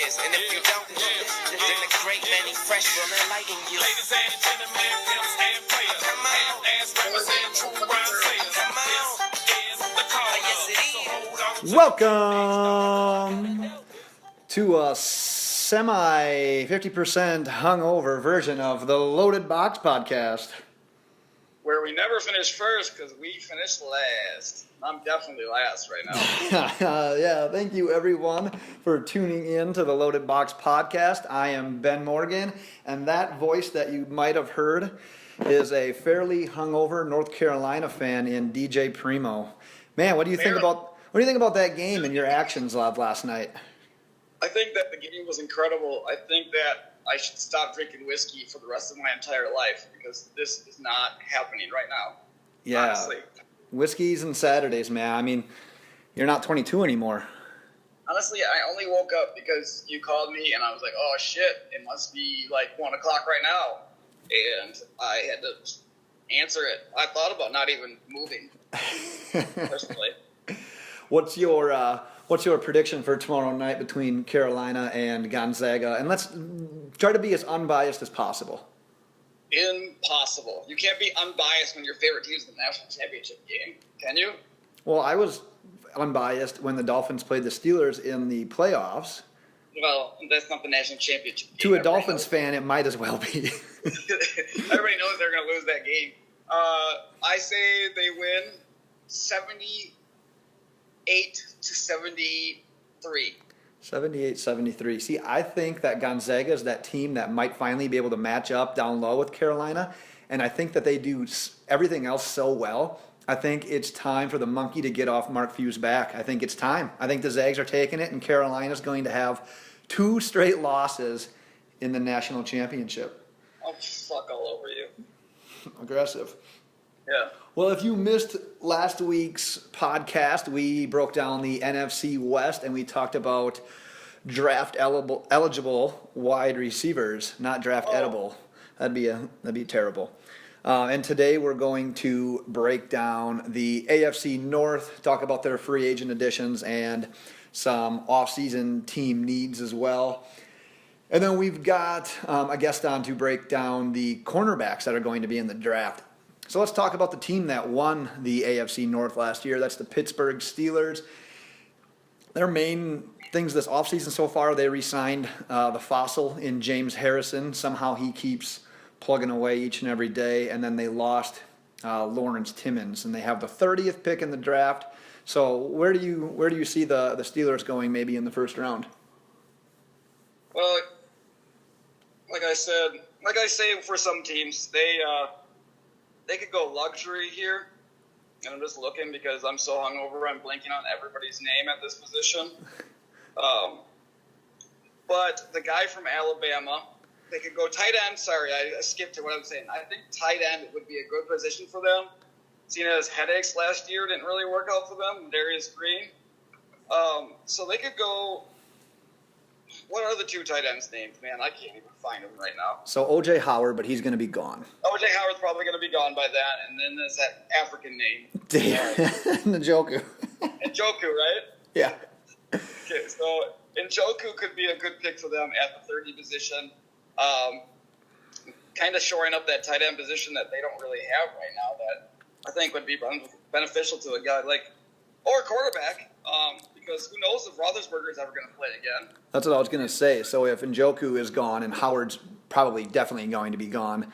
is. And if you don't know this, then the great many fresh will enlighten you. Ladies and gentlemen, pimps and players, ass rappers and true rhyme sayers. Come on, is the caller. Yes, it is. Welcome to a semi 50% hungover version of the Loaded Box podcast. Where we never finish first because we finished last. I'm definitely last right now. Yeah, thank you everyone for tuning in to the Loaded Box podcast. I am Ben Morgan, and that voice that you might have heard is a fairly hungover North Carolina fan in DJ Primo. Man, what do you think about that game and your actions last night? I think that the game was incredible. I think that I should stop drinking whiskey for the rest of my entire life because this is not happening right now. Yeah. Honestly. Whiskeys and Saturdays, man. I mean, you're not 22 anymore. Honestly, I only woke up because you called me and I was like, oh shit, it must be like 1 o'clock right now. And I had to answer it. I thought about not even moving, personally. What's your prediction for tomorrow night between Carolina and Gonzaga? And let's try to be as unbiased as possible. Impossible. You can't be unbiased when your favorite team is the national championship game, can you? Well, I was unbiased when the Dolphins played the Steelers in the playoffs. Well, that's not the national championship game. To a Dolphins fan, it might as well be. Everybody knows they're going to lose that game. I say they win 78-73. 78-73. See, I think that Gonzaga is that team that might finally be able to match up down low with Carolina, and I think that they do everything else so well. I think it's time for the monkey to get off Mark Few's back. I think it's time. I think the Zags are taking it, and Carolina's going to have 2 straight losses in the national championship. I'll fuck all over you. Aggressive. Yeah. Well, if you missed last week's podcast, we broke down the NFC West and we talked about draft eligible wide receivers, not draft edible. That'd be terrible. And today we're going to break down the AFC North, talk about their free agent additions and some offseason team needs as well. And then we've got a guest on to break down the cornerbacks that are going to be in the draft. So let's talk about the team that won the AFC North last year. That's the Pittsburgh Steelers. Their main things this offseason so far, they re-signed the fossil in James Harrison. Somehow he keeps plugging away each and every day. And then they lost Lawrence Timmons, and they have the 30th pick in the draft. So where do you see the Steelers going maybe in the first round? Well, like I say for some teams, they could go luxury here, and I'm just looking because I'm so hungover, I'm blanking on everybody's name at this position. But the guy from Alabama, they could go tight end. Sorry, I skipped to what I'm saying. I think tight end would be a good position for them. Seeing as headaches last year didn't really work out for them, Darius Green. So they could go. What are the 2 tight ends names, man? I can't even find them right now. So O.J. Howard, but he's going to be gone. O.J. Howard's probably going to be gone by then, and then there's that African name. Njoku. Njoku, right? Yeah. Okay, so Njoku could be a good pick for them at the 30 position. Kind of shoring up that tight end position that they don't really have right now that I think would be beneficial to a guy or a quarterback. Because who knows if Roethlisberger is ever going to play again. That's what I was going to say. So if Njoku is gone and Howard's definitely going to be gone,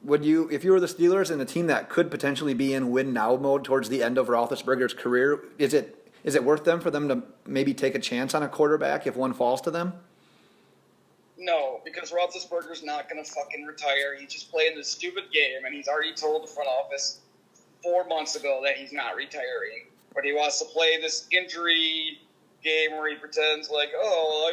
would you, if you were the Steelers and a team that could potentially be in win now mode towards the end of Roethlisberger's career, is it worth them for them to maybe take a chance on a quarterback if one falls to them? No, because Roethlisberger's not going to fucking retire. He's just playing this stupid game, and he's already told the front office 4 months ago that he's not retiring. But he wants to play this injury game where he pretends like, I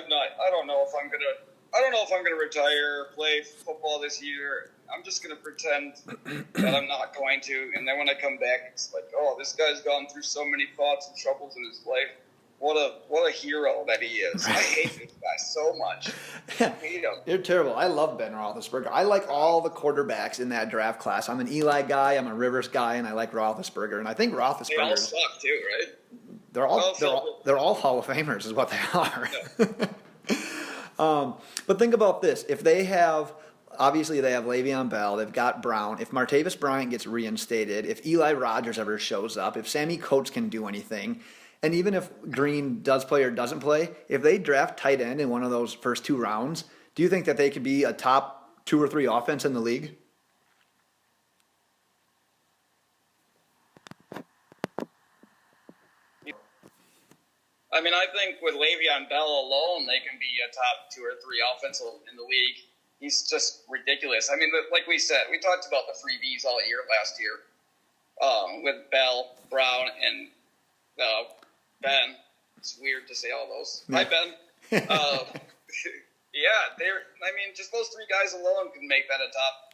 don't know if I'm gonna retire, play football this year. I'm just gonna pretend that I'm not going to. And then when I come back, it's like, this guy's gone through so many thoughts and troubles in his life. What a hero that he is. I hate this guy so much. I hate him. You're terrible. I love Ben Roethlisberger. I like all the quarterbacks in that draft class. I'm an Eli guy, I'm a Rivers guy, and I like Roethlisberger. And I think Roethlisberger. They all suck too, right? They're all Hall of Famers is what they are. But think about this. If they have, obviously they have Le'Veon Bell, they've got Brown. If Martavis Bryant gets reinstated, if Eli Rogers ever shows up, if Sammy Coates can do anything, and even if Green does play or doesn't play, if they draft tight end in one of those first 2 rounds, do you think that they could be a top 2 or 3 offense in the league? I mean, I think with Le'Veon Bell alone, they can be a top 2 or 3 offensive in the league. He's just ridiculous. I mean, like we said, we talked about the freebies all year last year with Bell, Brown, and Ben. It's weird to say all those. Hi, Ben. Yeah, I mean, just those 3 guys alone can make that a top.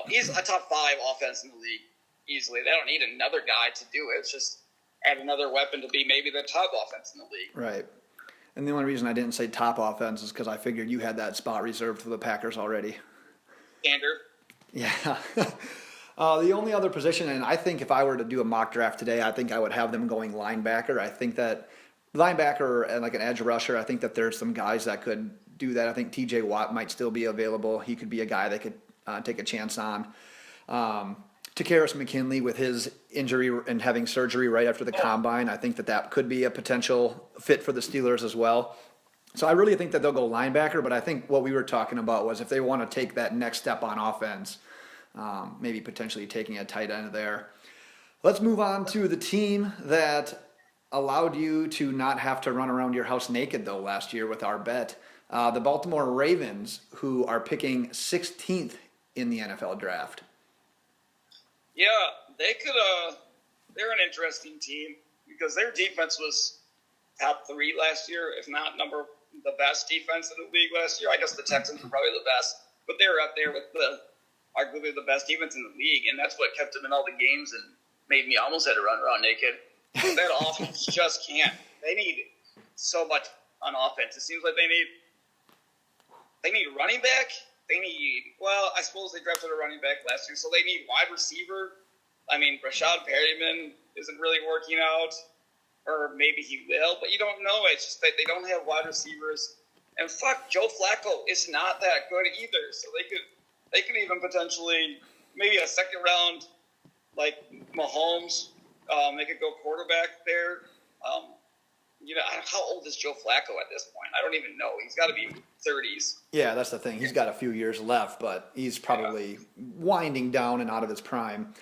He's a top 5 offense in the league easily. They don't need another guy to do it. It's just add another weapon to be maybe the top offense in the league. Right. And the only reason I didn't say top offense is because I figured you had that spot reserved for the Packers already. Standard. Yeah. The only other position, and I think if I were to do a mock draft today, I think I would have them going linebacker. I think that linebacker and like an edge rusher, I think that there's some guys that could do that. I think TJ Watt might still be available. He could be a guy that could take a chance on. Takaris McKinley with his injury and having surgery right after the combine, I think that could be a potential fit for the Steelers as well. So I really think that they'll go linebacker, but I think what we were talking about was if they want to take that next step on offense, maybe potentially taking a tight end there. Let's move on to the team that allowed you to not have to run around your house naked, though, last year with our bet. The Baltimore Ravens, who are picking 16th in the NFL draft. Yeah, they could. They're an interesting team because their defense was top 3 last year, if not the best defense in the league last year. I guess the Texans were probably the best, but they were up there with arguably the best defense in the league, and that's what kept them in all the games and made me almost had to run around naked. That offense just can't. They need so much on offense. It seems like they need running back. I suppose they drafted a running back last year, so they need wide receiver. I mean, Rashad Perryman isn't really working out, or maybe he will, but you don't know. It's just that they don't have wide receivers. And Joe Flacco is not that good either, so they could even potentially, maybe a second round, like Mahomes, they could go quarterback there. How old is Joe Flacco at this point? I don't even know. He's got to be 30s. Yeah, that's the thing. He's got a few years left, but he's probably winding down and out of his prime.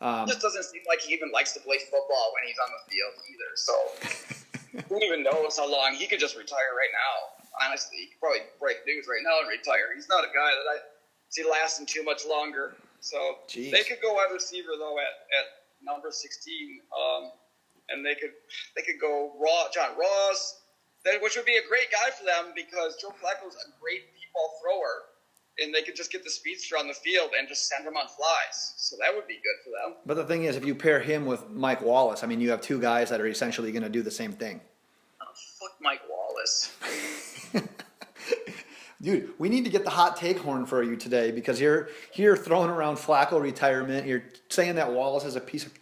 It just doesn't seem like he even likes to play football when he's on the field either. So who even knows how long? He could just retire right now. Honestly, he could probably break news right now and retire. He's not a guy that I see lasting too much longer. So They could go wide receiver, though, at number 16. And they could go John Ross, which would be a great guy for them because Joe Flacco's a great deep ball thrower, and they could just get the speedster on the field and just send him on flies. So that would be good for them. But the thing is, if you pair him with Mike Wallace, I mean, you have 2 guys that are essentially going to do the same thing. Oh, fuck Mike Wallace. Dude, we need to get the hot take horn for you today because you're throwing around Flacco retirement. You're saying that Wallace is a piece of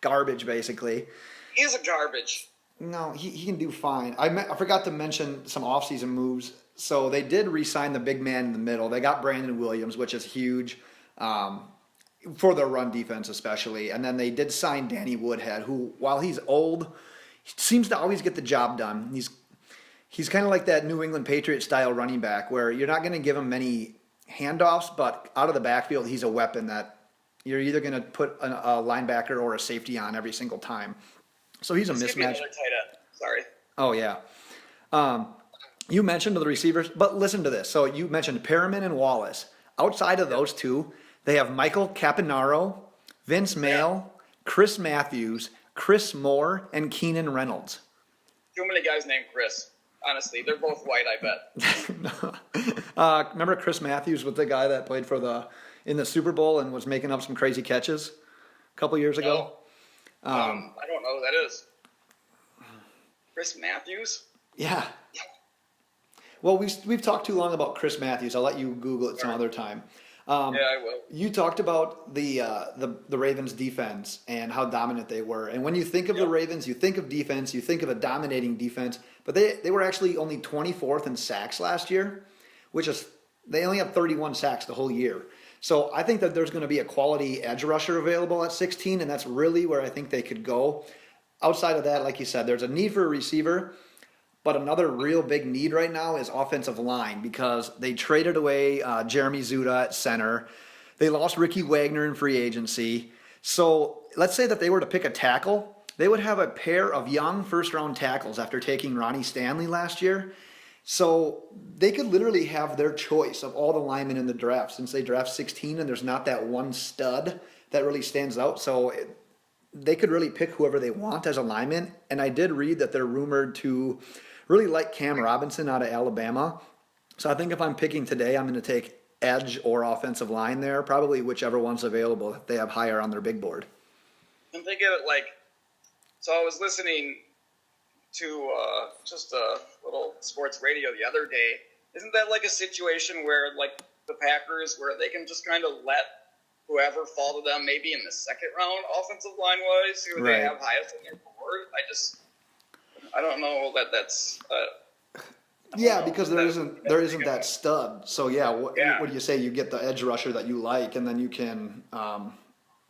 garbage, basically. He is a garbage. No, he can do fine. I forgot to mention some offseason moves. So they did re-sign the big man in the middle. They got Brandon Williams, which is huge for their run defense especially. And then they did sign Danny Woodhead, who, while he's old, seems to always get the job done. He's kind of like that New England Patriot-style running back where you're not going to give him many handoffs, but out of the backfield, he's a weapon that you're either going to put a linebacker or a safety on every single time. So he's a mismatch. Sorry. Oh, yeah. You mentioned the receivers, but listen to this. So you mentioned Perriman and Wallace. Outside of those 2, they have Michael Caponaro, Vince Mayle, Chris Matthews, Chris Moore, and Keenan Reynolds. Too many guys named Chris. Honestly, they're both white, I bet. Remember Chris Matthews was the guy that played in the Super Bowl and was making up some crazy catches a couple years ago? No. I don't know who that is. Chris Matthews? Yeah. Well, we've talked too long about Chris Matthews. I'll let you Google it some other time. Yeah, I will. You talked about the Ravens defense and how dominant they were. And when you think of the Ravens, you think of defense, you think of a dominating defense. But they were actually only 24th in sacks last year. which is they only have 31 sacks the whole year. So I think that there's going to be a quality edge rusher available at 16, and that's really where I think they could go. Outside of that, like you said, there's a need for a receiver, but another real big need right now is offensive line because they traded away Jeremy Zuda at center. They lost Ricky Wagner in free agency. So let's say that they were to pick a tackle, they would have a pair of young first-round tackles after taking Ronnie Stanley last year. So they could literally have their choice of all the linemen in the draft since they draft 16 and there's not that one stud that really stands out. So they could really pick whoever they want as a lineman. And I did read that they're rumored to really like Cam Robinson out of Alabama. So I think if I'm picking today, I'm going to take edge or offensive line there, probably whichever one's available that they have higher on their big board. And think of it like, so I was listening to just a little sports radio the other day. Isn't that like a situation where like the Packers, where they can just kind of let whoever fall to them maybe in the second round offensive line wise, who they have highest on their board? I don't know that's yeah, because there isn't that stud. So what do you say? You get the edge rusher that you like, and then you can,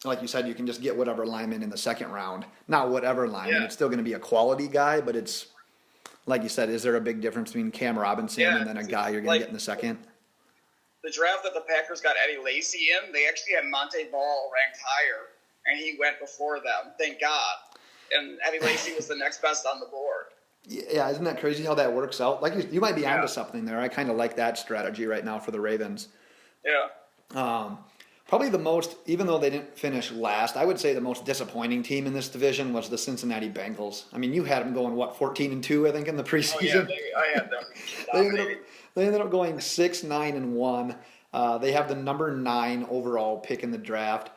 like you said, you can just get whatever lineman in the second round. Not whatever lineman. It's still going to be a quality guy, but it's like you said. Is there a big difference between Cam Robinson and then a guy you're going to get in the second? The draft that the Packers got Eddie Lacy in, they actually had Monte Ball ranked higher, and he went before them. Thank God. And Eddie Lacy was the next best on the board. Yeah, isn't that crazy how that works out? Like you might be onto something there. I kind of like that strategy right now for the Ravens. Yeah. Probably the most, even though they didn't finish last, I would say the most disappointing team in this division was the Cincinnati Bengals. I mean, you had them going, 14-2, I think, in the preseason? Oh, yeah, I had them. They ended up going 6-9-1. They have the number 9 overall pick in the draft.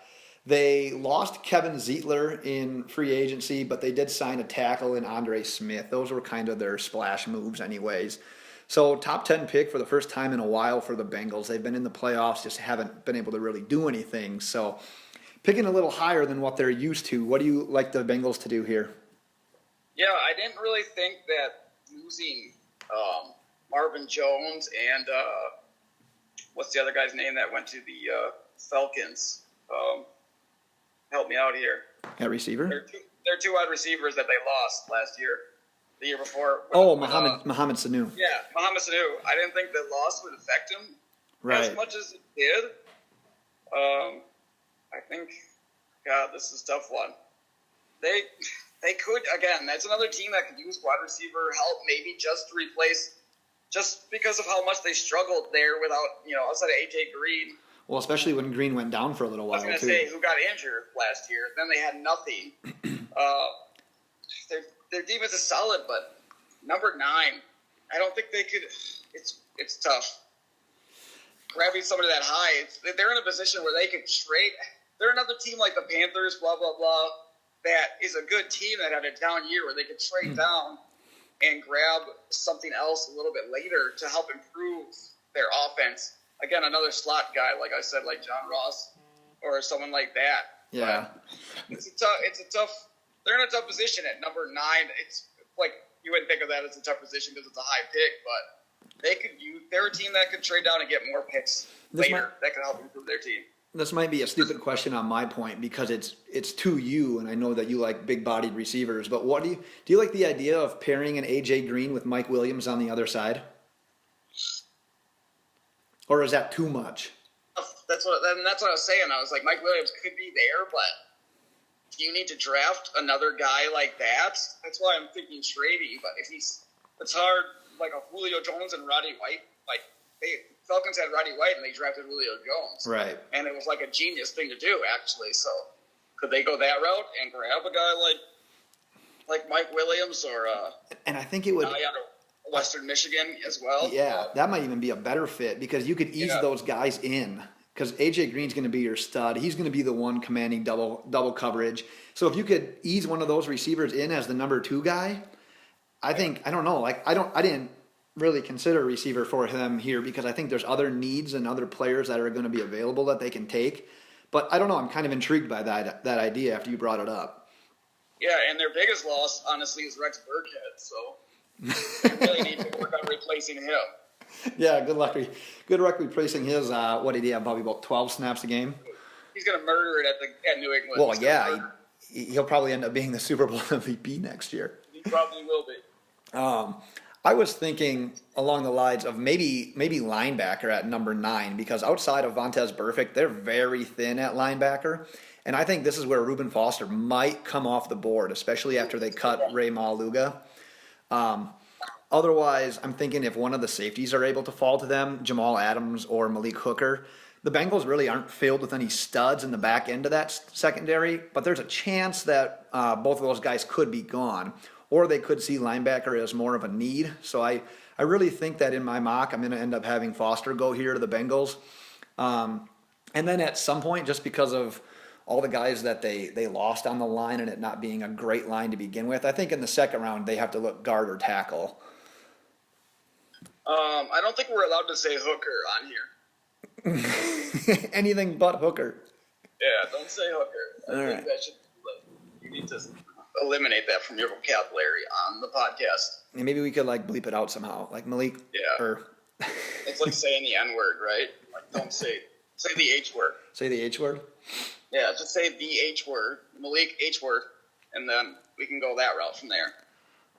They lost Kevin Zeitler in free agency, but they did sign a tackle in Andre Smith. Those were kind of their splash moves anyways. So top 10 pick for the first time in a while for the Bengals. They've been in the playoffs, just haven't been able to really do anything. So picking a little higher than what they're used to. What do you like the Bengals to do here? Yeah, I didn't really think that losing Marvin Jones and what's the other guy's name that went to the Falcons? Help me out here. At receiver? They're two wide receivers that they lost last year. The year before. Mohamed Sanu. Yeah, Mohamed Sanu. I didn't think the loss would affect him as much as it did. I think, God, this is a tough one. They could, again, that's another team that could use wide receiver help maybe just to replace, just because of how much they struggled there without, outside of A.J. Green. Well, especially when Green went down for a little while, I was going to say, who got injured last year. Then they had nothing. Their defense is solid, but number 9, I don't think they could. It's tough. Grabbing somebody that high, they're in a position where they could trade. They're another team like the Panthers, blah, blah, blah, that is a good team that had a down year where they could trade down and grab something else a little bit later to help improve their offense. Again, another slot guy, like I said, like John Ross or someone like that. Yeah. But it's a tough. They're in a tough position at number 9. It's like you wouldn't think of that as a tough position because it's a high pick, but they're a team that could trade down and get more picks later. That could help improve their team. This might be a stupid question on my point because it's to you, and I know that you like big-bodied receivers. But what do you like the idea of pairing an AJ Green with Mike Williams on the other side, or is that too much? That's what I was saying. I was like, Mike Williams could be there, but do you need to draft another guy like that? That's why I'm thinking trading. But it's hard. Like a Julio Jones and Roddy White. Like Falcons had Roddy White and they drafted Julio Jones. Right. And it was like a genius thing to do, actually. So could they go that route and grab a guy like Mike Williams or and I think it would. Western Michigan as well. Yeah, that might even be a better fit because you could ease those guys in. Because AJ Green's going to be your stud. He's going to be the one commanding double coverage. So if you could ease one of those receivers in as the number 2 guy, I don't know. Like I didn't really consider a receiver for him here because I think there's other needs and other players that are going to be available that they can take. But I don't know. I'm kind of intrigued by that idea after you brought it up. Yeah, and their biggest loss, honestly, is Rex Burkhead. So they really need to work on replacing him. Yeah, good luck replacing his. What did he have? Probably about 12 snaps a game. He's gonna murder it at New England. Well, yeah, he'll probably end up being the Super Bowl MVP next year. He probably will be. I was thinking along the lines of maybe linebacker at number 9 because outside of Vontaze Burfict, they're very thin at linebacker. And I think this is where Reuben Foster might come off the board, especially after they cut Ray Maluga. Otherwise, I'm thinking if one of the safeties are able to fall to them, Jamal Adams or Malik Hooker, the Bengals really aren't filled with any studs in the back end of that secondary, but there's a chance that both of those guys could be gone, or they could see linebacker as more of a need. So I really think that in my mock, I'm going to end up having Foster go here to the Bengals. And then at some point, just because of all the guys that they lost on the line and it not being a great line to begin with, I think in the second round they have to look guard or tackle. I don't think we're allowed to say Hooker on here. Anything but Hooker. Yeah, don't say Hooker. I think that should. You need to eliminate that from your vocabulary on the podcast. And maybe we could bleep it out somehow, like Malik. Yeah. Or it's like saying the N word, right? Like don't say the H word. Say the H word. Yeah, just say the H word, Malik H word, and then we can go that route from there.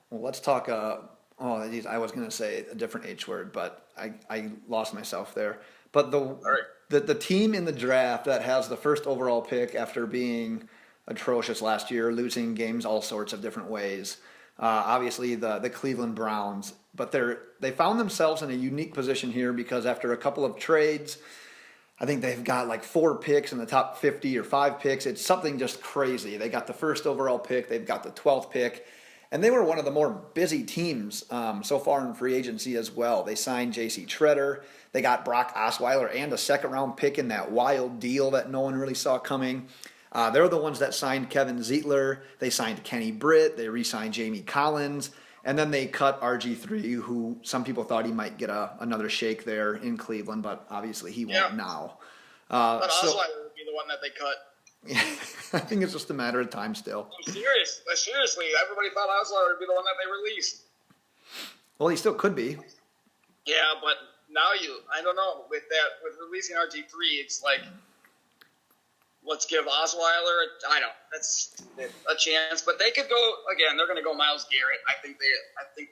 Well, let's talk. I was going to say a different H word, but I lost myself there. But the team in the draft that has the first overall pick after being atrocious last year, losing games all sorts of different ways, obviously the Cleveland Browns. But they found themselves in a unique position here because after a couple of trades, I think they've got 4 picks in the top 50 or 5 picks. It's something just crazy. They got the first overall pick. They've got the 12th pick. And they were one of the more busy teams so far in free agency as well. They signed J.C. Treader. They got Brock Osweiler and a second-round pick in that wild deal that no one really saw coming. They're the ones that signed Kevin Zeitler. They signed Kenny Britt. They re-signed Jamie Collins. And then they cut RG3, who some people thought he might get another shake there in Cleveland, but obviously he won't now. But Osweiler would be the one that they cut. I think it's just a matter of time still. Seriously, everybody thought Osweiler would be the one that they released. Well, he still could be. Yeah, but now I don't know, with releasing RG3, it's like, let's give Osweiler that's a chance. But they could go again. They're going to go Myles Garrett. I think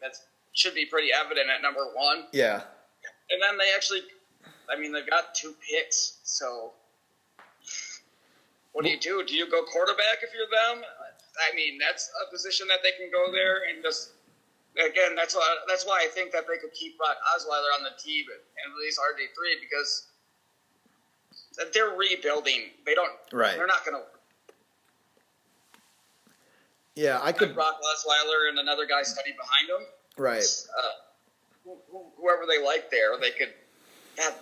that should be pretty evident at number 1. Yeah. And then they've got 2 picks. So what do you do? Do you go quarterback if you're them? I mean, that's a position that they can go there and just. Again, that's why I think that they could keep Brock Osweiler on the team and release RG3 because they're rebuilding. They don't. Right. They're not going to. Yeah, I could. Brock Osweiler and another guy study behind him. Right. Whoever they like there, they could have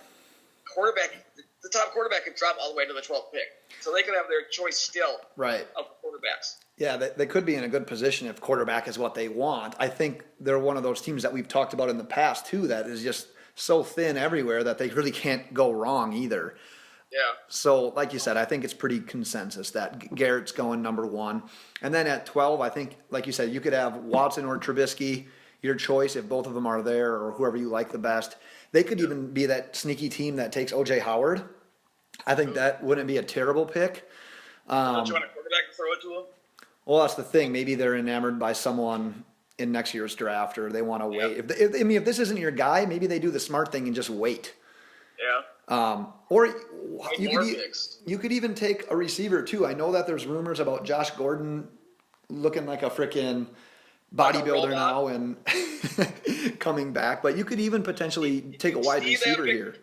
quarterback. The top quarterback could drop all the way to the 12th pick, so they could have their choice still. Right. Of quarterbacks. Yeah, they could be in a good position if quarterback is what they want. I think they're one of those teams that we've talked about in the past, too, that is just so thin everywhere that they really can't go wrong either. Yeah. So, like you said, I think it's pretty consensus that Garrett's going number 1. And then at 12, I think, like you said, you could have Watson or Trubisky, your choice, if both of them are there or whoever you like the best. They could even be that sneaky team that takes O.J. Howard. I think that wouldn't be a terrible pick. Don't you want a quarterback to throw it to him? Well, that's the thing. Maybe they're enamored by someone in next year's draft, or they want to wait. If this isn't your guy, maybe they do the smart thing and just wait. Yeah. Or you could even take a receiver too. I know that there's rumors about Josh Gordon looking like a freaking bodybuilder now and coming back, but you could even potentially take a wide receiver here.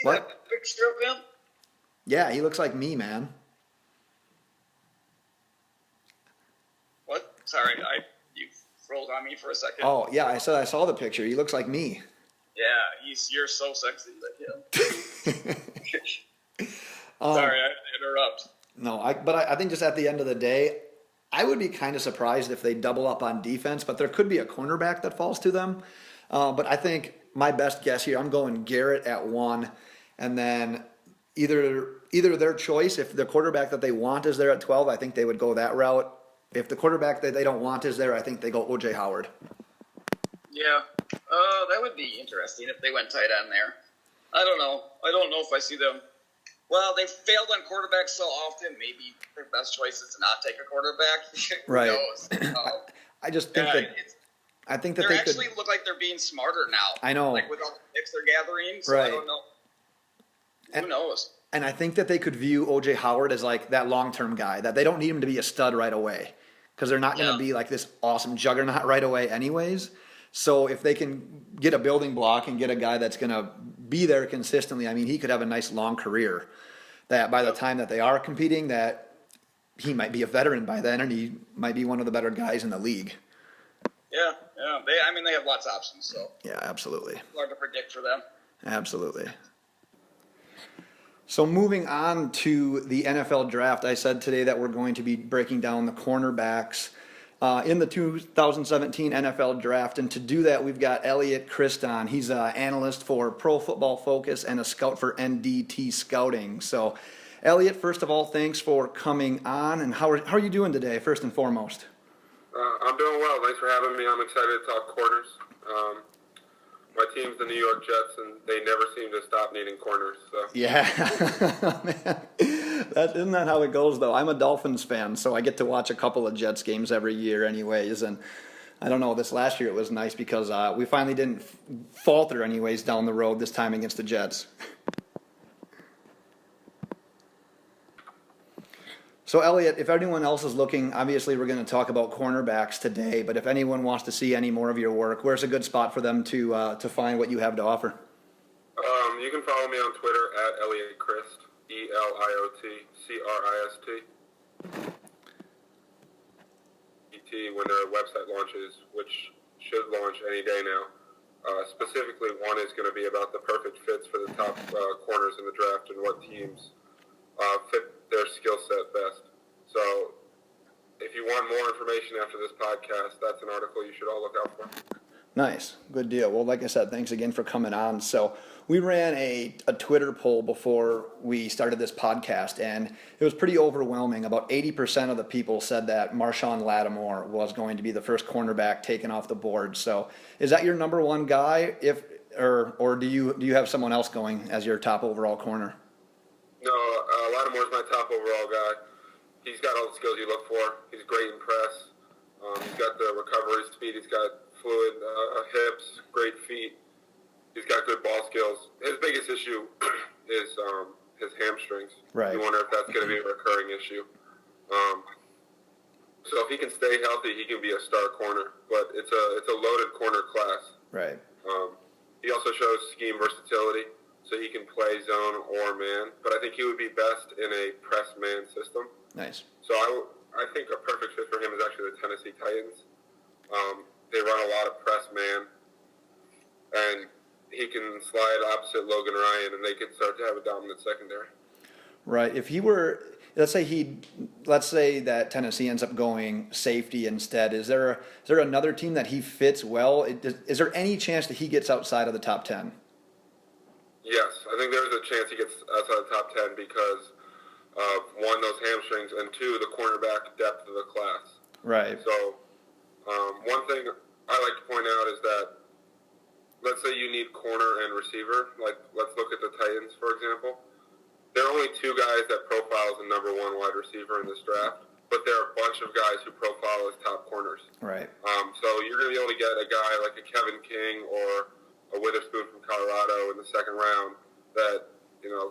What? Picture of him? Yeah, he looks like me, man. What? Sorry, you froze on me for a second. Oh yeah, I saw the picture. He looks like me. Yeah, you're so sexy like him. Sorry, I had to interrupt. No, but I think just at the end of the day, I would be kind of surprised if they double up on defense, but there could be a cornerback that falls to them. But I think my best guess here, I'm going Garrett at 1, and then either their choice, if the quarterback that they want is there at 12, I think they would go that route. If the quarterback that they don't want is there, I think they go O.J. Howard. Yeah. That would be interesting if they went tight end there. I don't know. I don't know if I see them. Well, they've failed on quarterbacks so often. Maybe their best choice is to not take a quarterback. Who Right. knows? I just think I think that they they actually could. look like they're being smarter now. I know. Like with all the picks they're gathering. So Right. I don't know. Who knows? And I think that they could view O.J. Howard as like that long-term guy, that they don't need him to be a stud right away because they're not going to be like this awesome juggernaut right away anyways. So if they can get a building block and get a guy that's going to be there consistently, I mean, he could have a nice long career that by the time that they are competing, that he might be a veteran by then and he might be one of the better guys in the league. Yeah. They have lots of options, so. Yeah, absolutely. Hard to predict for them. Absolutely. So moving on to the NFL draft, I said today that we're going to be breaking down the cornerbacks in the 2017 NFL draft. And to do that, we've got Eliot Crist on. He's an analyst for Pro Football Focus and a scout for NDT Scouting. So, Eliot, first of all, thanks for coming on. And how are you doing today, first and foremost? I'm doing well. Thanks for having me. I'm excited to talk corners. My team's the New York Jets, and they never seem to stop needing corners. So. Yeah, man. Isn't that how it goes, though? I'm a Dolphins fan, so I get to watch a couple of Jets games every year anyways. And I don't know, this last year it was nice because we finally didn't falter anyways down the road this time against the Jets. So, Eliot, if anyone else is looking, obviously we're going to talk about cornerbacks today, but if anyone wants to see any more of your work, where's a good spot for them to find what you have to offer? You can follow me on Twitter at Eliot Crist, ELIOTCRIST. When their website launches, which should launch any day now. Specifically, one is going to be about the perfect fits for the top corners in the draft and what teams fit their skill set best. So if you want more information after this podcast, that's an article you should all look out for. Nice. Good deal. Well, like I said, thanks again for coming on. So we ran a Twitter poll before we started this podcast, and it was pretty overwhelming. About 80% of the people said that Marshawn Lattimore was going to be the first cornerback taken off the board. So is that your number one guy, or do you have someone else going as your top overall corner? No, Lattimore's my top overall guy. He's got all the skills you look for. He's great in press. He's got the recovery speed. He's got fluid hips, great feet. He's got good ball skills. His biggest issue is his hamstrings. Right. You wonder if that's going to be a recurring issue. So if he can stay healthy, he can be a star corner. But it's a loaded corner class. Right. He also shows scheme versatility, so he can play zone or man. But I think he would be best in a press man system. Nice. So I think a perfect fit for him is actually the Tennessee Titans. They run a lot of press man, and he can slide opposite Logan Ryan, and they can start to have a dominant secondary. Right. If he were, let's say that Tennessee ends up going safety instead. Is there another team that he fits well? Is there any chance that he gets outside of the top 10? Yes, I think there's a chance he gets outside the top 10 because of, one, those hamstrings, and two, the cornerback depth of the class. Right. So one thing I like to point out is that, let's say you need corner and receiver. Like, let's look at the Titans, for example. There are only two guys that profile as a number one wide receiver in this draft, but there are a bunch of guys who profile as top corners. Right. So you're going to be able to get a guy like a Kevin King or a Witherspoon from Colorado in the second round that,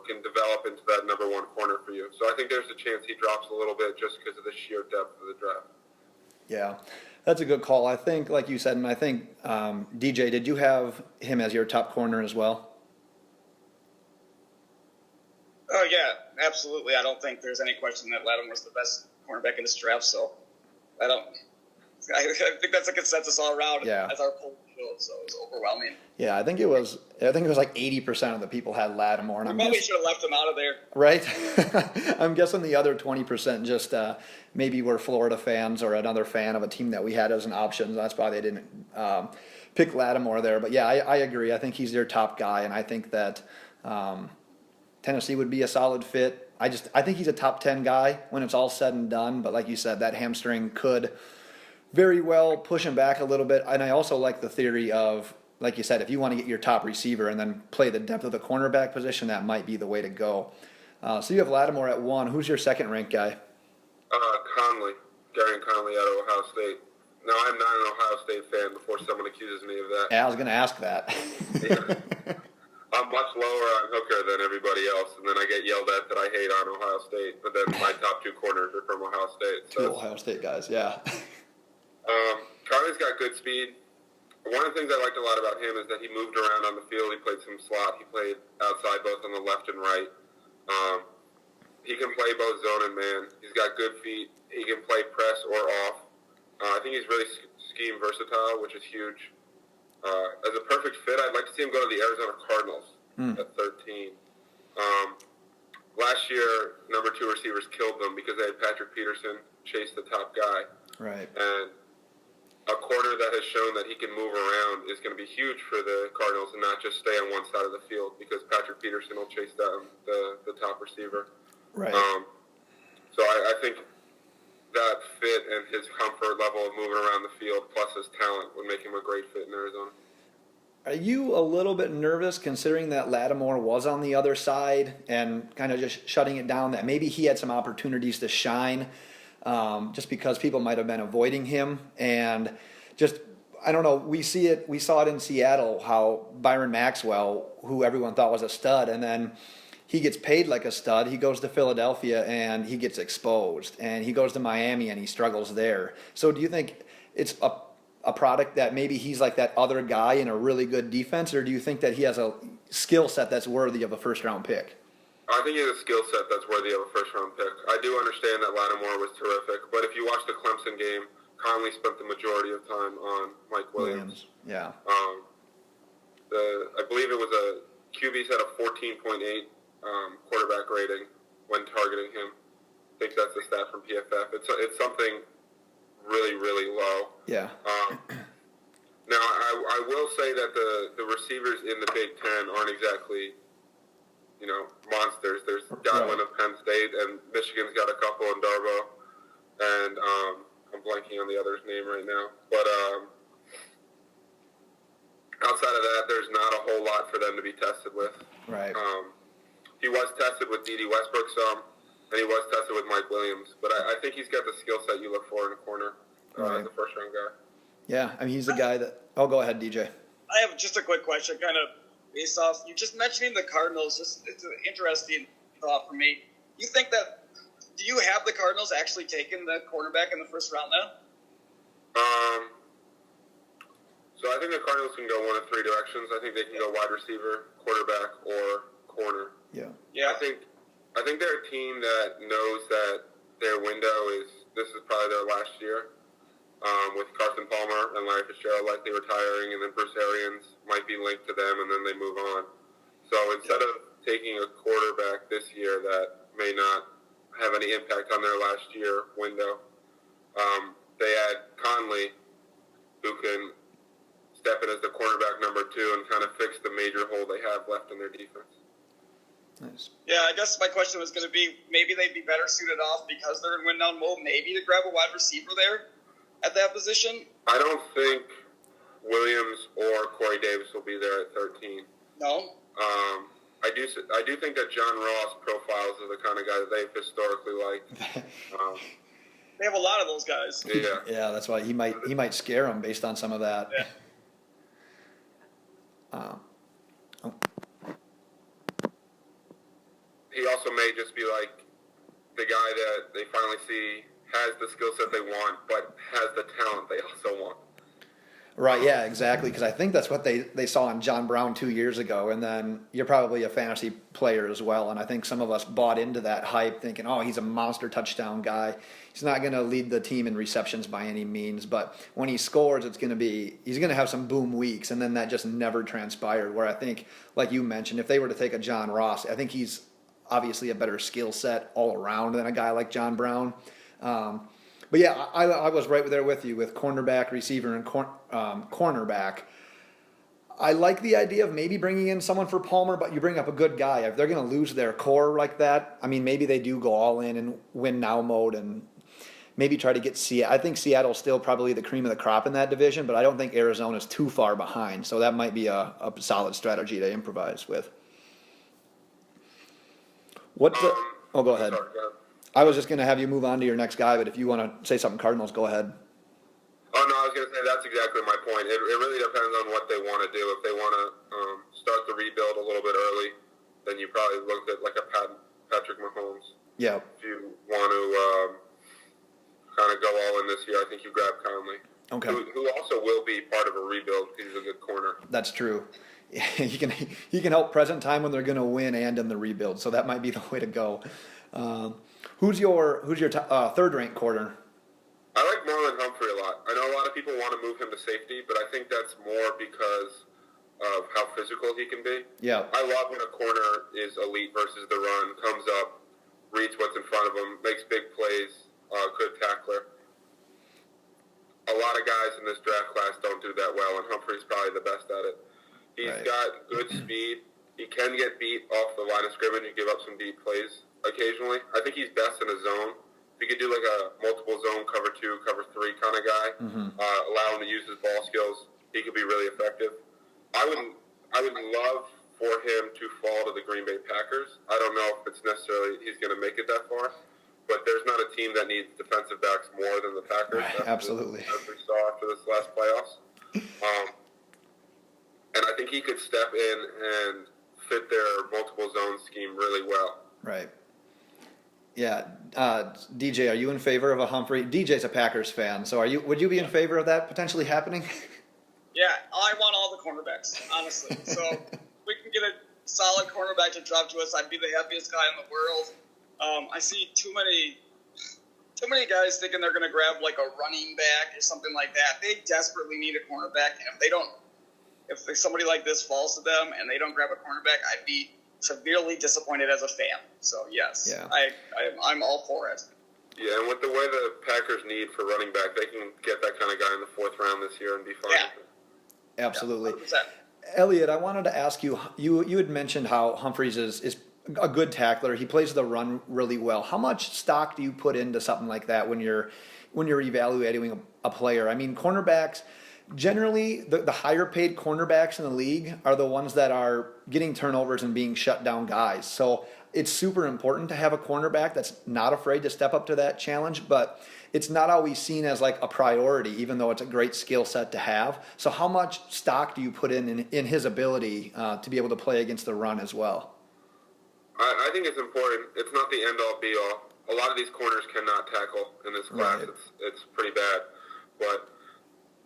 can develop into that number one corner for you. So I think there's a chance he drops a little bit just because of the sheer depth of the draft. Yeah, that's a good call. I think, like you said, and I think, DJ, did you have him as your top corner as well? Oh, yeah, absolutely. I don't think there's any question that Lattimore's the best cornerback in this draft, so I think that's a consensus all around as our poll showed, so it was overwhelming. Yeah, I think it was like 80% of the people had Lattimore. And we probably should have left him out of there. Right? I'm guessing the other 20% just maybe were Florida fans or another fan of a team that we had as an option. That's why they didn't pick Lattimore there. But yeah, I agree. I think he's their top guy, and I think that Tennessee would be a solid fit. I think he's a top 10 guy when it's all said and done. But like you said, that hamstring could very well push him back a little bit. And I also like the theory of, like you said, if you want to get your top receiver and then play the depth of the cornerback position, that might be the way to go. So you have Lattimore at 1. Who's your second ranked guy? Conley. Gary Conley out of Ohio State. No, I'm not an Ohio State fan before someone accuses me of that. Yeah, I was going to ask that. Yeah. I'm much lower on Hooker than everybody else, and then I get yelled at that I hate on Ohio State, but then my top 2 corners are from Ohio State. So. 2 Ohio State guys, yeah. Conley's got good speed. One of the things I liked a lot about him is that he moved around on the field. He played some slot. He played outside both on the left and right. He can play both zone and man. He's got good feet. He can play press or off. I think he's really scheme versatile, which is huge. As a perfect fit, I'd like to see him go to the Arizona Cardinals at 13. Last year, number 2 receivers killed them because they had Patrick Peterson chase the top guy. Right. And a corner that has shown that he can move around is going to be huge for the Cardinals and not just stay on one side of the field because Patrick Peterson will chase down the top receiver. Right. So I think that fit and his comfort level of moving around the field plus his talent would make him a great fit in Arizona. Are you a little bit nervous considering that Lattimore was on the other side and kind of just shutting it down, that maybe he had some opportunities to shine just because people might have been avoiding him? And just, I don't know, we saw it in Seattle how Byron Maxwell, who everyone thought was a stud, and then he gets paid like a stud. He goes to Philadelphia and he gets exposed, and he goes to Miami and he struggles there. So do you think it's a product that maybe he's like that other guy in a really good defense, or do you think that he has a skill set that's worthy of a first-round pick? I think he has a skill set that's worthy of a first-round pick. I do understand that Lattimore was terrific, but if you watch the Clemson game, Conley spent the majority of time on Mike Williams. Yeah. I believe it was QB's had a 14.8 quarterback rating when targeting him. I think that's the stat from PFF. It's something really, really low. Yeah. Now, I will say that the receivers in the Big Ten aren't exactly, monsters. There's Godwin of Penn State, and Michigan's got a couple in Darbo, and I'm blanking on the other's name right now. But outside of that, there's not a whole lot for them to be tested with. Right. He was tested with D.D. Westbrook some, and he was tested with Mike Williams. But I think he's got the skill set you look for in a corner as a first-round guy. Yeah, I mean, he's the guy that – oh, go ahead, DJ. I have just a quick question, kind of based off – you just mentioning the Cardinals. It's an interesting thought for me. You think that – do you have the Cardinals actually taking the quarterback in the first round now? So I think the Cardinals can go one of 3 directions. I think they can go wide receiver, quarterback, or corner. Yeah. I think they're a team that knows that their window this is probably their last year, with Carson Palmer and Larry Fitzgerald likely retiring, and then Bruce Arians might be linked to them, and then they move on. So instead of taking a quarterback this year that may not have any impact on their last year window, they add Conley, who can step in as the cornerback number 2 and kind of fix the major hole they have left in their defense. Nice. Yeah, I guess my question was going to be maybe they'd be better suited off because they're in win-down mode, maybe to grab a wide receiver there at that position. I don't think Williams or Corey Davis will be there at 13. No? I do think that John Ross profiles are the kind of guy that they've historically liked. They have a lot of those guys. Yeah. Yeah, that's why he might scare them based on some of that. Yeah. He also may just be like the guy that they finally see has the skill set they want, but has the talent they also want. Right, yeah, exactly, because I think that's what they saw in John Brown 2 years ago, and then you're probably a fantasy player as well, and I think some of us bought into that hype thinking, oh, he's a monster touchdown guy. He's not going to lead the team in receptions by any means, but when he scores, he's going to have some boom weeks, and then that just never transpired, where I think, like you mentioned, if they were to take a John Ross, I think he's obviously a better skill set all around than a guy like John Brown. But yeah, I was right there with you with cornerback, receiver, and cornerback. I like the idea of maybe bringing in someone for Palmer, but you bring up a good guy. If they're going to lose their core like that, I mean, maybe they do go all in and win now mode and maybe try to get Seattle. I think Seattle's still probably the cream of the crop in that division, but I don't think Arizona's too far behind. So that might be a solid strategy to improvise with. Go ahead. Sorry, go ahead. I was just going to have you move on to your next guy, but if you want to say something Cardinals, go ahead. Oh, no, I was going to say that's exactly my point. It really depends on what they want to do. If they want to start the rebuild a little bit early, then you probably look at like a Patrick Mahomes. Yeah. If you want to kind of go all in this year, I think you grab Conley. Okay. Who also will be part of a rebuild because he's a good corner. That's true. He can help present time when they're going to win and in the rebuild. So that might be the way to go. Who's your third ranked corner? I like Marlon Humphrey a lot. I know a lot of people want to move him to safety, but I think that's more because of how physical he can be. Yeah. I love when a corner is elite versus the run, comes up, reads what's in front of him, makes big plays, good tackler. A lot of guys in this draft class don't do that well, and Humphrey's probably the best at it. He's got good speed. He can get beat off the line of scrimmage and give up some deep plays occasionally. I think he's best in a zone. If you could do like a multiple zone cover 2, cover 3 kind of guy, allow him to use his ball skills, he could be really effective. I would love for him to fall to the Green Bay Packers. I don't know if it's necessarily he's going to make it that far, but there's not a team that needs defensive backs more than the Packers. Absolutely. As we saw after this last playoffs. And I think he could step in and fit their multiple zone scheme really well. Right. Yeah, DJ, are you in favor of a Humphrey? DJ's a Packers fan, so would you be in favor of that potentially happening? Yeah, I want all the cornerbacks, honestly. So if we can get a solid cornerback to drop to us, I'd be the happiest guy in the world. I see too many guys thinking they're going to grab like a running back or something like that. They desperately need a cornerback, and if somebody like this falls to them and they don't grab a cornerback, I'd be severely disappointed as a fan. So yes, I'm all for it. Yeah, and with the way the Packers need for running back, they can get that kind of guy in the 4th round this year and be fine. Yeah. Absolutely. Yeah, Eliot, I wanted to ask you had mentioned how Humphreys is a good tackler. He plays the run really well. How much stock do you put into something like that when you're evaluating a player? I mean, cornerbacks, generally, the higher paid cornerbacks in the league are the ones that are getting turnovers and being shut down guys. So it's super important to have a cornerback that's not afraid to step up to that challenge, but it's not always seen as like a priority, even though it's a great skill set to have. So how much stock do you put in his ability to be able to play against the run as well? I think it's important. It's not the end-all, be-all. A lot of these corners cannot tackle in this class. Right. It's pretty bad. But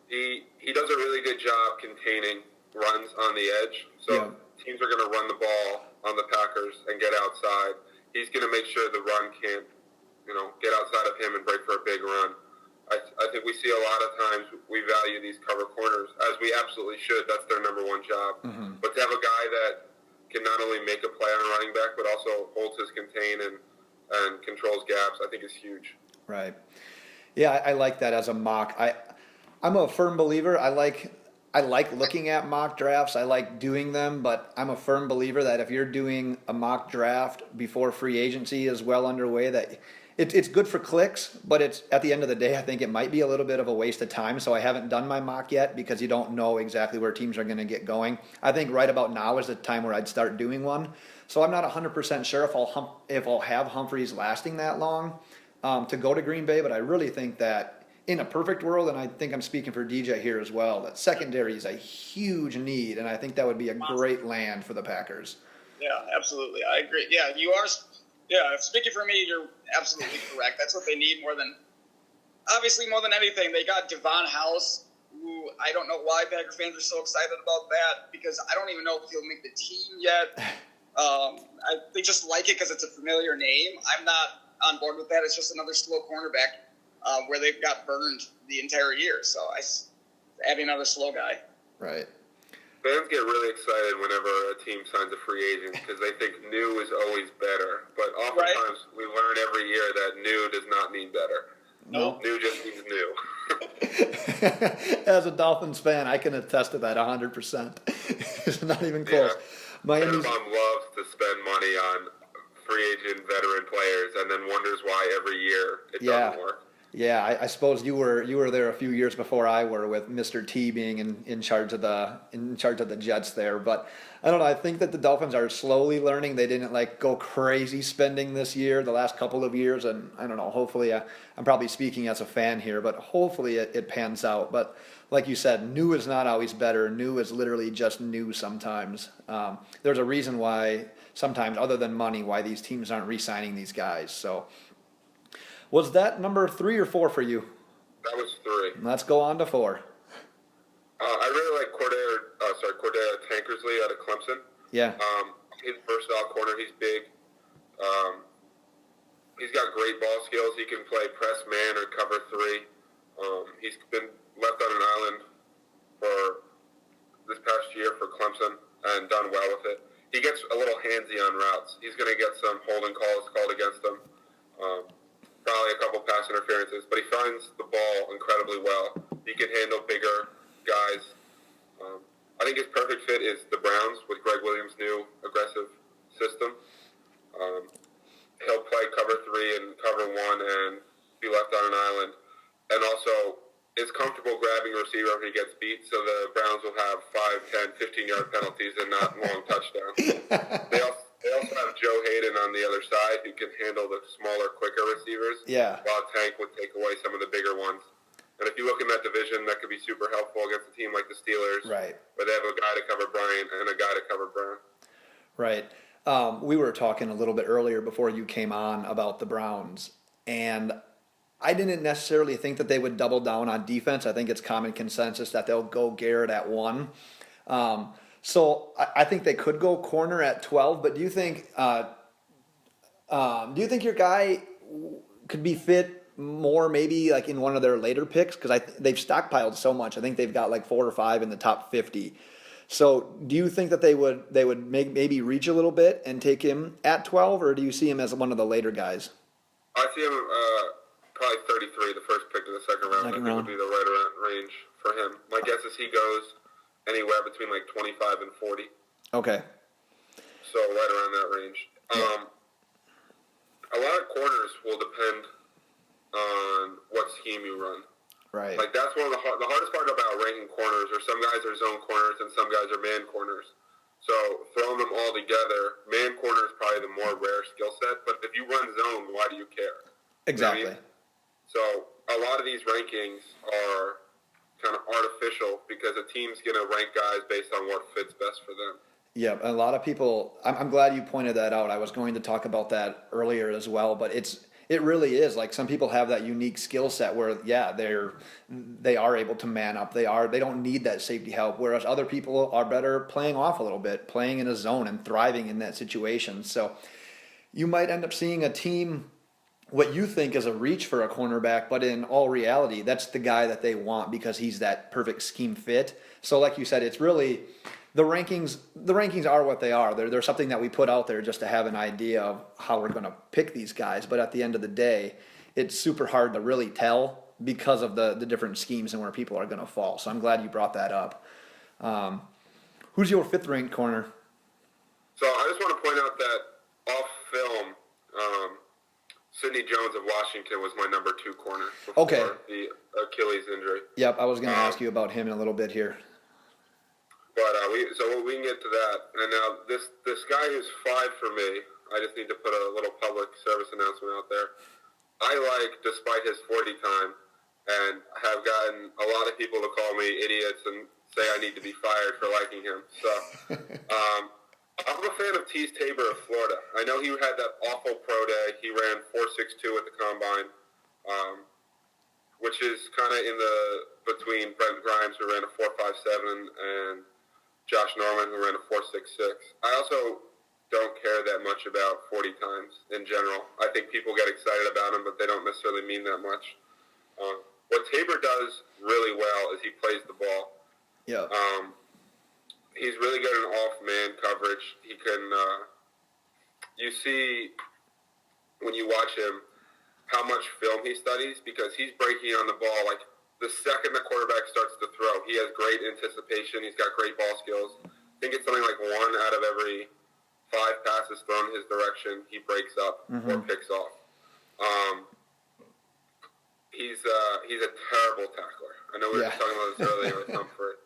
he does a really good job containing runs on the edge. So teams are going to run the ball on the Packers and get outside. He's going to make sure the run can't, get outside of him and break for a big run. I think we see a lot of times we value these cover corners, as we absolutely should. That's their number one job. Mm-hmm. But to have a guy that can not only make a play on a running back, but also holds his contain and controls gaps, I think is huge. Right. Yeah, I like that as a mock. I'm a firm believer. I like looking at mock drafts. I like doing them, but I'm a firm believer that if you're doing a mock draft before free agency is well underway, that it's good for clicks, but it's at the end of the day, I think it might be a little bit of a waste of time. So I haven't done my mock yet because you don't know exactly where teams are going to get going. I think right about now is the time where I'd start doing one. So I'm not 100% sure if I'll have Humphreys lasting that long to go to Green Bay, but I really think that in a perfect world, and I think I'm speaking for DJ here as well, that secondary is a huge need, and I think that would be a great land for the Packers. Yeah, absolutely. I agree. Yeah, you are. Yeah, speaking for me, you're absolutely correct. That's what they need more than anything. They got Devon House, who I don't know why Packer fans are so excited about that, because I don't even know if he'll make the team yet. They just like it because it's a familiar name. I'm not on board with that. It's just another slow cornerback where they've got burned the entire year. So adding another slow guy. Right. Fans get really excited whenever a team signs a free agent because they think new is always better. But oftentimes we learn every year that new does not mean better. No. New just means new. As a Dolphins fan, I can attest to that 100%. It's not even close. Yeah. Miami's mom loves to spend money on free agent veteran players and then wonders why every year it doesn't work. Yeah, I suppose you were there a few years before I were, with Mr. T being in charge of the Jets there. But I don't know. I think that the Dolphins are slowly learning. They didn't like go crazy spending this year, the last couple of years, and I don't know. Hopefully, I'm probably speaking as a fan here, but hopefully it pans out. But like you said, new is not always better. New is literally just new sometimes. There's a reason why sometimes, other than money, why these teams aren't re-signing these guys. So. Was that number 3 or 4 for you? That was 3. Let's go on to 4. I really like Cordea Tankersley out of Clemson. Yeah. He's a versatile corner. He's big. He's got great ball skills. He can play press man or cover 3. He's been left on an island for this past year for Clemson and done well with it. He gets a little handsy on routes. He's going to get some holding calls called against him. Probably a couple pass interferences, but he finds the ball incredibly well. He can handle bigger guys. I think his perfect fit is the Browns with Greg Williams' new aggressive system. He'll play cover 3 and cover 1 and be left on an island. And also is comfortable grabbing a receiver if he gets beat, so the Browns will have 5, 10, 15-yard penalties and not long touchdowns. They also have Joe Hayden on the other side who can handle the smaller, quicker receivers. Yeah. While Tank would take away some of the bigger ones. And if you look in that division, that could be super helpful against a team like the Steelers. Right. Where they have a guy to cover Bryant and a guy to cover Brown. Right. We were talking a little bit earlier before you came on about the Browns, and I didn't necessarily think that they would double down on defense. I think it's common consensus that they'll go Garrett at 1. So I think they could go corner at 12. But do you think your guy could be fit more maybe like in one of their later picks? Because they've stockpiled so much. I think they've got like 4 or 5 in the top 50. So do you think that they would maybe reach a little bit and take him at 12, or do you see him as one of the later guys? I see him probably 33, the first pick in the second round. I think would be the right around range for him. My guess is he goes anywhere between like 25 and 40. Okay. So right around that range. Yeah. A lot of corners will depend on what scheme you run. Right. Like that's one of the hardest part about ranking corners. Or some guys are zone corners and some guys are man corners. So throwing them all together, man corner is probably the more rare skill set. But if you run zone, why do you care? Exactly. You know what I mean? So a lot of these rankings are kind of artificial because a team's going to rank guys based on what fits best for them. Yeah, a lot of people. I'm glad you pointed that out. I was going to talk about that earlier as well, but it really is like some people have that unique skill set where they are able to man up. They don't need that safety help, whereas other people are better playing off a little bit, playing in a zone and thriving in that situation. So you might end up seeing a team what you think is a reach for a cornerback, but in all reality, that's the guy that they want because he's that perfect scheme fit. So like you said, it's really the rankings are what they are. They're something that we put out there just to have an idea of how we're going to pick these guys. But at the end of the day, it's super hard to really tell because of the different schemes and where people are going to fall. So I'm glad you brought that up. Who's your 5th ranked corner? So I just want to point out that off film, Sidney Jones of Washington was my number 2 corner before the Achilles injury. Yep, I was going to ask you about him in a little bit here. But we can get to that. And now this guy who's 5 for me, I just need to put a little public service announcement out there. I like, despite his 40 time, and have gotten a lot of people to call me idiots and say I need to be fired for liking him. So I'm a fan of Tease Tabor of Florida. I know he had that awful pro day. He ran 4.62 at the combine, which is kind of between Brent Grimes, who ran a 4.57, and Josh Norman, who ran a 4.66. I also don't care that much about 40 times in general. I think people get excited about him, but they don't necessarily mean that much. What Tabor does really well is he plays the ball. Yeah. He's really good in off-man coverage. He can, you see when you watch him how much film he studies because he's breaking on the ball. Like the second the quarterback starts to throw, he has great anticipation. He's got great ball skills. I think it's something like 1 out of every 5 passes thrown his direction, he breaks up or picks off. he's a terrible tackler. I know we were talking about this earlier with Humphrey.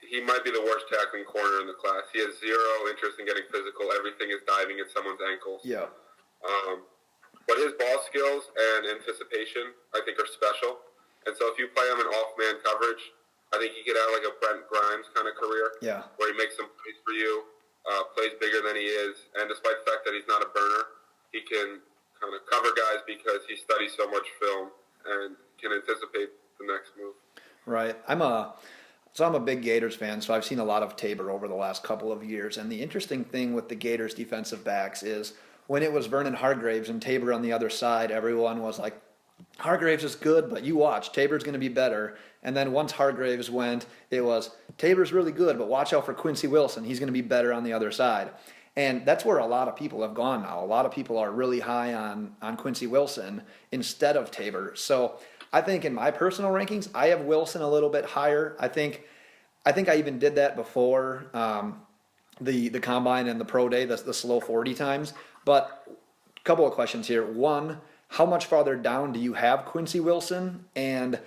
He might be the worst tackling corner in the class. He has zero interest in getting physical. Everything is diving at someone's ankles. Yeah. But his ball skills and anticipation, I think, are special. And so if you play him in off-man coverage, I think he could have like a Brent Grimes kind of career. Yeah. Where he makes some plays for you, plays bigger than he is. And despite the fact that he's not a burner, he can kind of cover guys because he studies so much film and can anticipate the next move. Right. I'm a big Gators fan, so I've seen a lot of Tabor over the last couple of years. And the interesting thing with the Gators defensive backs is when it was Vernon Hargraves and Tabor on the other side, everyone was like, Hargraves is good, but you watch, Tabor's going to be better. And then once Hargraves went, it was, Tabor's really good, but watch out for Quincy Wilson. He's going to be better on the other side. And that's where a lot of people have gone now. A lot of people are really high on Quincy Wilson instead of Tabor. So I think in my personal rankings, I have Wilson a little bit higher. I think I even did that before the combine and the pro day, the slow 40 times. But a couple of questions here. One, how much farther down do you have Quincy Wilson? And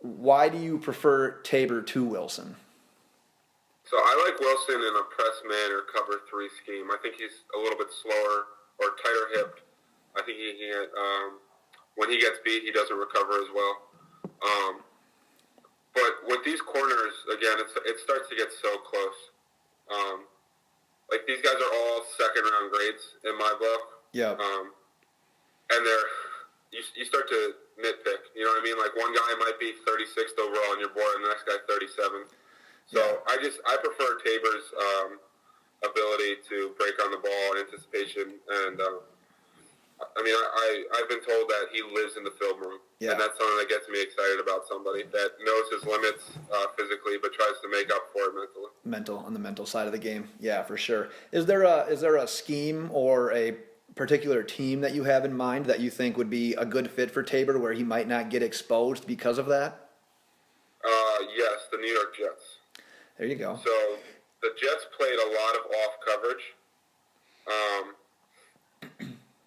why do you prefer Tabor to Wilson? So I like Wilson in a press man or cover 3 scheme. I think he's a little bit slower or tighter hipped. I think he can, when he gets beat, he doesn't recover as well. But with these corners, again, it starts to get so close. Like these guys are all second round grades in my book. Yeah. And you start to nitpick. You know what I mean? Like one guy might be 36th overall on your board, and the next guy 37th. So yeah. I prefer Tabor's ability to break on the ball and anticipation. And I mean, I've been told that he lives in the film room. Yeah. And that's something that gets me excited about somebody that knows his limits physically, but tries to make up for it mentally. On the mental side of the game. Yeah, for sure. Is there a scheme or a particular team that you have in mind that you think would be a good fit for Tabor where he might not get exposed because of that? Yes, the New York Jets. There you go. So the Jets played a lot of off coverage.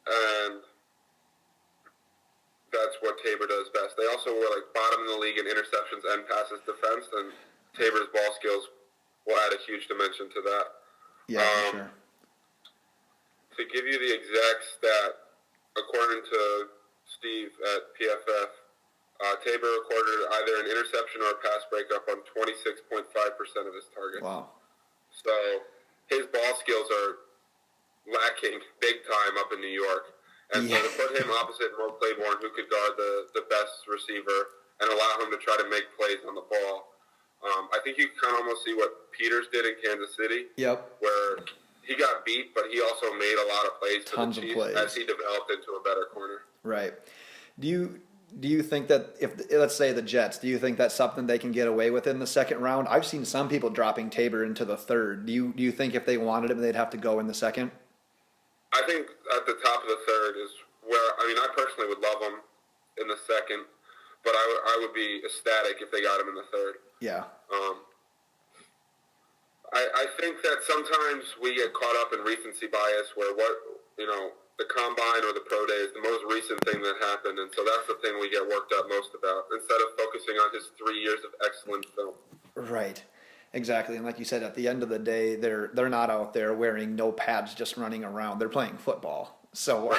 And that's what Tabor does best. They also were like bottom in the league in interceptions and passes defense, and Tabor's ball skills will add a huge dimension to that. Yeah, for sure. To give you the exact stat, according to Steve at PFF, Tabor recorded either an interception or a pass breakup on 26.5% of his targets. Wow. So his ball skills are lacking big time up in New York. And so to put him opposite Mo Claiborne, who could guard the best receiver and allow him to try to make plays on the ball, I think you can almost see what Peters did in Kansas City. Yep. Where he got beat, but he also made a lot of plays for the Chiefs as he developed into a better corner. Right. Do you think that if, let's say, the Jets, do you think that's something they can get away with in the second round? I've seen some people dropping Tabor into the third. Do you think if they wanted him, they'd have to go in the second? I think at the top of the third is where, I mean, I personally would love him in the second, but I would be ecstatic if they got him in the third. Yeah. I think that sometimes we get caught up in recency bias where the combine or the pro day is the most recent thing that happened, and so that's the thing we get worked up most about, instead of focusing on his 3 years of excellent film. Right. Exactly, and like you said, at the end of the day, they're not out there wearing no pads just running around. They're playing football. So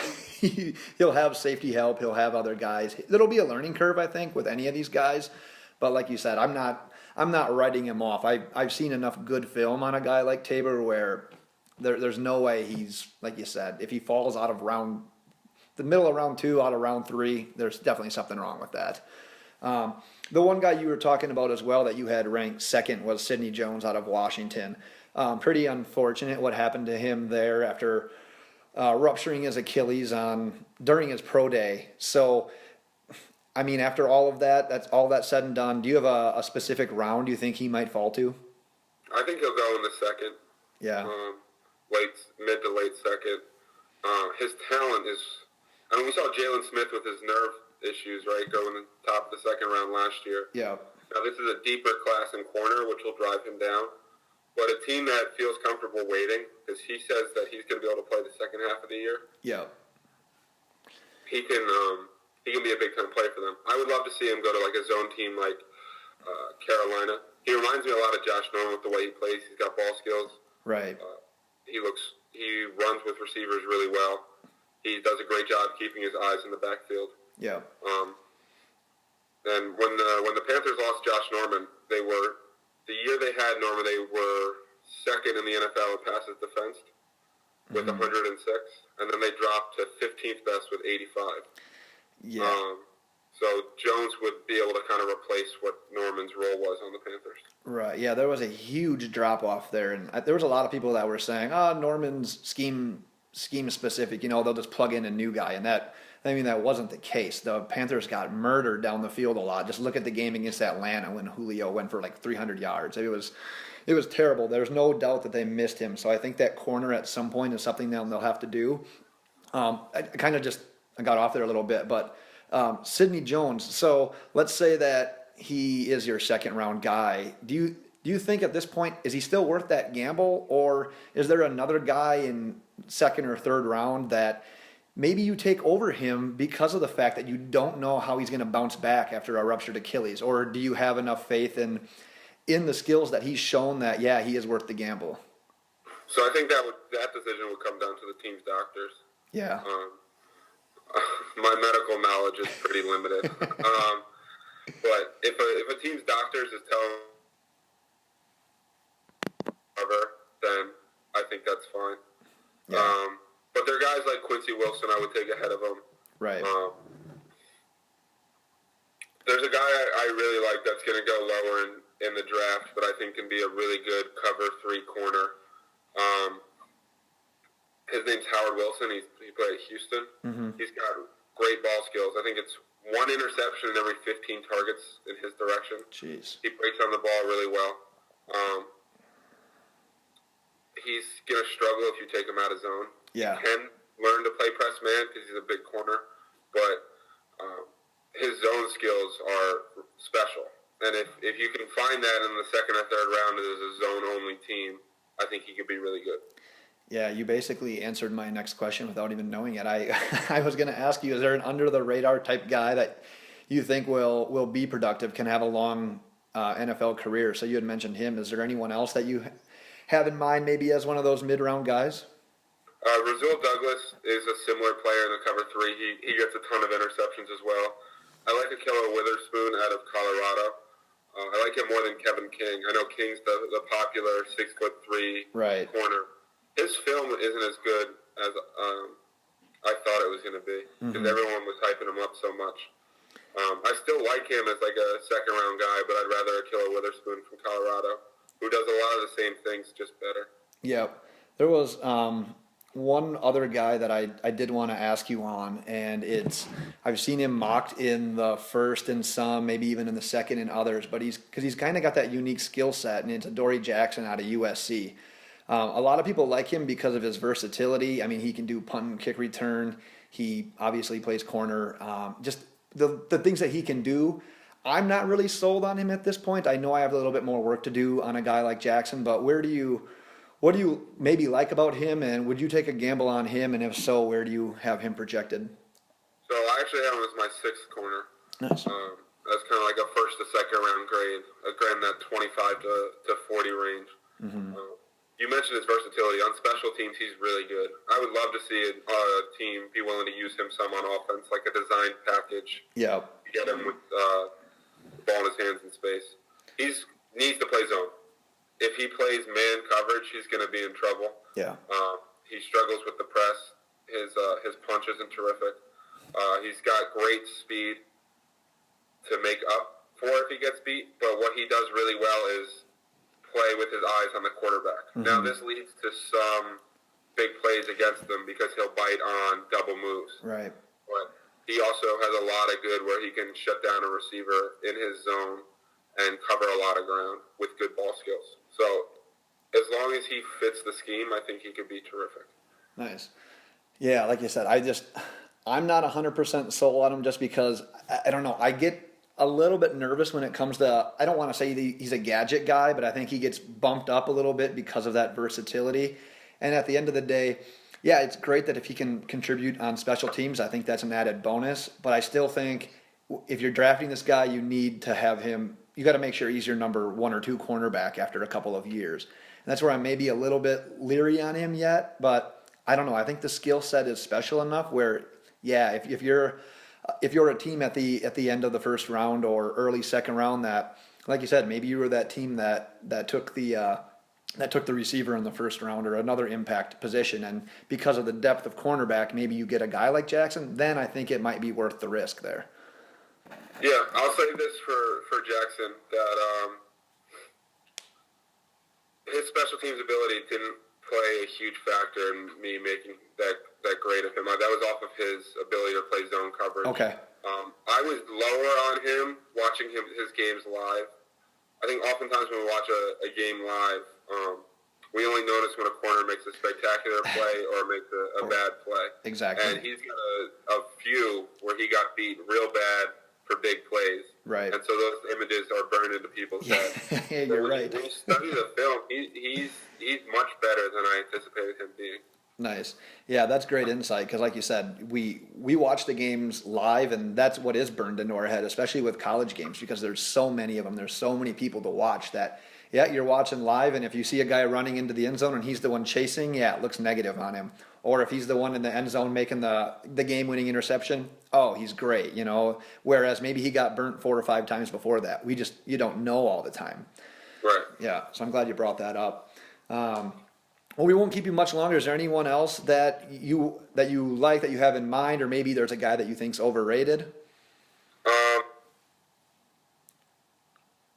he'll have safety help. He'll have other guys. There'll be a learning curve, I think, with any of these guys. But like you said, I'm not writing him off. I've seen enough good film on a guy like Tabor where there's no way he's, like you said, if he falls out of the middle of round 2, out of round 3, there's definitely something wrong with that. The one guy you were talking about as well that you had ranked second was Sidney Jones out of Washington. Pretty unfortunate what happened to him there after rupturing his Achilles during his pro day. So, I mean, after all of that, that's all that said and done, do you have a specific round you think he might fall to? I think he'll go in the second. Yeah. Mid to late second. His talent is, I mean, we saw Jalen Smith with his nerve issues, right, go in the top of the second round last year. Yeah. Now, this is a deeper class in corner, which will drive him down. But a team that feels comfortable waiting, because he says that he's going to be able to play the second half of the year. Yeah. He can he can be a big time player for them. I would love to see him go to like a zone team like Carolina. He reminds me a lot of Josh Norman with the way he plays. He's got ball skills. Right. He runs with receivers really well. He does a great job keeping his eyes in the backfield. Yeah. And when the Panthers lost Josh Norman, the year they had Norman, they were second in the NFL in passes defensed with 106, and then they dropped to 15th best with 85. Yeah. So Jones would be able to kind of replace what Norman's role was on the Panthers. Right. Yeah, there was a huge drop off there, and there was a lot of people that were saying, Norman's scheme specific. They'll just plug in a new guy, and that wasn't the case. The Panthers got murdered down the field a lot. Just look at the game against Atlanta when Julio went for like 300 yards. It was terrible. There's no doubt that they missed him. So I think that corner at some point is something that they'll have to do. I got off there a little bit, but Sidney Jones. So let's say that he is your second round guy. Do you think at this point, is he still worth that gamble, or is there another guy in second or third round that maybe you take over him because of the fact that you don't know how he's going to bounce back after a ruptured Achilles? Or do you have enough faith in the skills that he's shown that, yeah, he is worth the gamble? So I think that decision would come down to the team's doctors. Yeah. My medical knowledge is pretty limited. But if a team's doctors is telling then I think that's fine. Yeah. But there are guys like Quincy Wilson I would take ahead of him. Right. There's a guy I really like that's going to go lower in the draft, but I think can be a really good cover 3 corner. His name's Howard Wilson. He played at Houston. Mm-hmm. He's got great ball skills. I think it's 1 interception in every 15 targets in his direction. Jeez. He breaks on the ball really well. He's going to struggle if you take him out of zone. Yeah. He can learn to play press man because he's a big corner, but his zone skills are special. And if you can find that in the second or third round as a zone-only team, I think he could be really good. Yeah, you basically answered my next question without even knowing it. I was going to ask you, is there an under-the-radar type guy that you think will be productive, can have a long NFL career? So you had mentioned him. Is there anyone else that you have in mind maybe as one of those mid-round guys? Rasul Douglas is a similar player in the cover 3. He gets a ton of interceptions as well. I like Ahkello Witherspoon out of Colorado. I like him more than Kevin King. I know King's the popular 6'3" right. corner. His film isn't as good as I thought it was going to be because everyone was hyping him up so much. I still like him as like a second-round guy, but I'd rather Ahkello Witherspoon from Colorado, who does a lot of the same things, just better. Yep. There was one other guy that I did want to ask you on, and I've seen him mocked in the first and some, maybe even in the second and others, but he's kind of got that unique skill set, and it's Adoree Jackson out of USC. A lot of people like him because of his versatility. I mean, he can do punt and kick return. He obviously plays corner. Just the things that he can do. I'm not really sold on him at this point. I know I have a little bit more work to do on a guy like Jackson, but what do you maybe like about him, and would you take a gamble on him, and if so, where do you have him projected? So I actually have him as my 6th corner. Nice. That's kind of like a first to second round grade, in that 25 to 40 range. Mm-hmm. You mentioned his versatility. On special teams, he's really good. I would love to see a team be willing to use him some on offense, like a design package. Yeah. Get him with the ball in his hands in space. He needs to play zone. If he plays man coverage, he's going to be in trouble. Yeah. He struggles with the press. His punch isn't terrific. He's got great speed to make up for if he gets beat, but what he does really well is play with his eyes on the quarterback. Mm-hmm. Now, this leads to some big plays against them because he'll bite on double moves. Right. But he also has a lot of good where he can shut down a receiver in his zone and cover a lot of ground with good ball skills. So as long as he fits the scheme, I think he could be terrific. Nice. Yeah, like you said, I'm not 100% sold on him just because, I don't know, I get a little bit nervous when it comes to, I don't want to say he's a gadget guy, but I think he gets bumped up a little bit because of that versatility. And at the end of the day, Yeah, it's great that if he can contribute on special teams, I think that's an added bonus. But I still think if you're drafting this guy, you need to have him. You got to make sure he's your number 1 or 2 cornerback after a couple of years. And that's where I'm maybe a little bit leery on him yet. But I don't know. I think the skill set is special enough where, yeah, if you're a team at the end of the first round or early second round that, like you said, maybe you were that team that took the receiver in the first round or another impact position, and because of the depth of cornerback, maybe you get a guy like Jackson, then I think it might be worth the risk there. Yeah, I'll say this for Jackson, that his special teams ability didn't play a huge factor in me making that grade of him. That was off of his ability to play zone coverage. Okay. I was lower on him watching his games live. I think oftentimes when we watch a game live, we only notice when a corner makes a spectacular play or makes a bad play. Exactly. And he's got a few where he got beat real bad for big plays. Right. And so those images are burned into people's heads. Yeah, you're right. When you study the film, he's much better than I anticipated him being. Nice. Yeah, that's great insight because, like you said, we watch the games live, and that's what is burned into our head, especially with college games because there's so many of them. There's so many people to watch that, yeah, you're watching live, and if you see a guy running into the end zone and he's the one chasing, yeah, it looks negative on him. Or if he's the one in the end zone making the game-winning interception, oh, he's great, you know. Whereas maybe he got burnt 4 or 5 times before that. You don't know all the time. Right. Yeah, so I'm glad you brought that up. Well, we won't keep you much longer. Is there anyone else that you like, that you have in mind, or maybe there's a guy that you think's overrated?